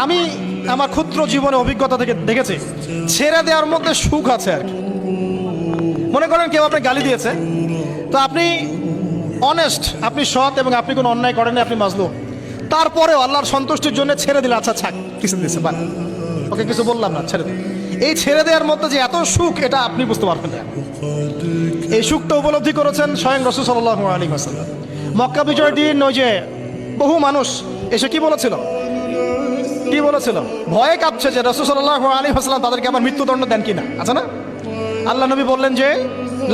আমি আমার ক্ষুদ্র জীবনে অভিজ্ঞতা থেকে দেখেছি ছেড়ে দেওয়ার মধ্যে সুখ আছে আর কি। মনে করেন কেউ আপনাকে গালি দিয়েছে, তো আপনি অনেস্ট, আপনি সৎ এবং আপনি কোনো অন্যায় করেন, আপনি মাজলুম, তারপরেও আল্লাহর সন্তুষ্টির জন্য ছেড়ে দিলে, আচ্ছা ছাক, কিছু দিচ্ছে বান, ওকে কিছু বললাম না, ছেড়ে দিন। এই ছেড়ে দেওয়ার মধ্যে যে এত সুখ, এটা আপনি বুঝতে পারবেন না। এই সুখটা উপলব্ধি করেছেন স্বয়ং রাসূল সাল্লাল্লাহু আলাইহি ওয়াসাল্লাম। মক্কা বিজয়ের দিন ওই যে বহু মানুষ এসে কি বলেছিল, ভয়ে কাঁপছে যে রাসূল সাল্লাল্লাহু আলাইহি ওয়াসাল্লাম তাদেরকে আবার মৃত্যুদণ্ড দেন কিনা, আছে না? আল্লাহ নবী বললেন যে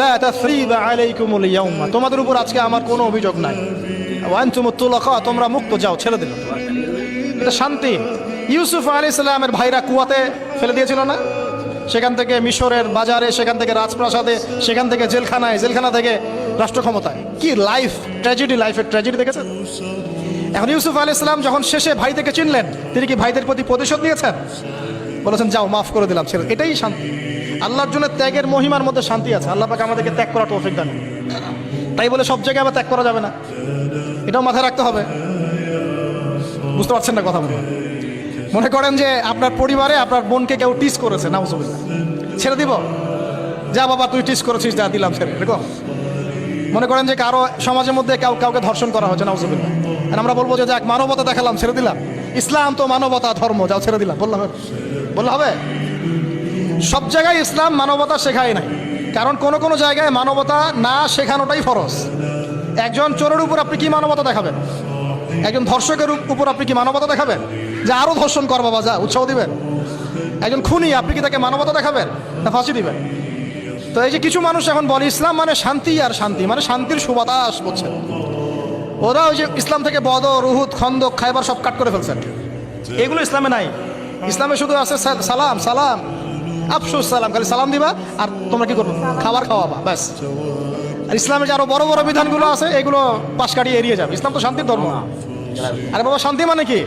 লা তাসরিবা আলাইকুমুল ইয়াউমা, তোমাদের উপর আজকে আমার কোনো অভিযোগ নাই, ওয়া আনতুমুত তুলাকা, তোমরা মুক্ত, যাও, ছেড়ে দিল। এটা শান্তি। ইউসুফ আলাইহিস সালামের ভাইরা কুয়াতে ফেলে দিয়েছিল না, সেখান থেকে মিশরের বাজারে, সেখান থেকে রাজপ্রাসাদে, সেখান থেকে জেলখানায়, জেলখানা থেকে রাষ্ট্র ক্ষমতায়। কি লাইফ ট্র্যাজেডি, লাইফের ট্র্যাজেডি দেখেছেন? এখন ইউসুফ আলাইহিস সালাম যখন শেষে ভাই থেকে চিনলেন, তিনি কি ভাইদের প্রতি প্রতিশোধ নিয়েছেন? বলেছেন যাও, মাফ করে দিলাম, ছেড়ে। এটাই শান্তি। আল্লাহর জন্য ত্যাগের মহিমার মধ্যে শান্তি আছে। আল্লাহ পাক আমাদেরকে ত্যাগ করার তৌফিক দান। তাই বলে সব জায়গায় আবার ত্যাগ করা যাবে না, এটাও মাথায় রাখতে হবে। বুঝতে পারছেন না কথা? মনে করেন যে আপনার পরিবারে আপনার বোনকে কেউ টিস করেছে, নাউজুবিল্লাহ, ছেড়ে দিব? যা বাবা, তুই টিস করেছিস, যা, দিলাম, ছেড়ে। এরকম মনে করেন যে কারো সমাজের মধ্যে কাউকে ধর্ষণ করা হচ্ছে, নাউজুবিল্লাহ, আর আমরা বলবো যে যাক, মানবতা দেখালাম, ছেড়ে দিলাম, ইসলাম তো মানবতা ধর্ম, যাও, ছেড়ে দিলাম, বললে হবে? সব জায়গায় ইসলাম মানবতা শেখায় নাই, কারণ কোনো জায়গায় মানবতা না শেখানোটাই ফরজ। একজন চোরের উপর আপনি কি মানবতা দেখাবেন? একজন ধর্ষকের উপর আপনি কি মানবতা দেখাবেন যে আরো ধর্ষণ কর বাবা, যা, উৎসাহ দিবেন? একজন খুনি, আপনি কি তাকে মানবতা দেখাবেন না ফাঁসি দিবেন? তো এই যে কিছু মানুষ এখন বলে ইসলাম মানে শান্তি, আর শান্তি মানে শান্তির সুবাতাস বলছেন। ওরা ওই যে ইসলাম থেকে বদর, উহুদ, খন্দক, খায়বার সব কাট করে ফেলছেন। এগুলো ইসলামে নাই। ইসলামে শুধু আছে সালাম, সালাম, আফসুস সালাম, খালি সালাম দিবা আর তোমরা কি করবো, খাবার খাওয়াবা, ব্যাস। আর ইসলামে যে আরো বড় বড় বিধানগুলো আছে, এগুলো পাশ কাটিয়ে এড়িয়ে যাবে। ইসলাম তো শান্তির ধর্ম। আরে বাবা, শান্তি মানে কি?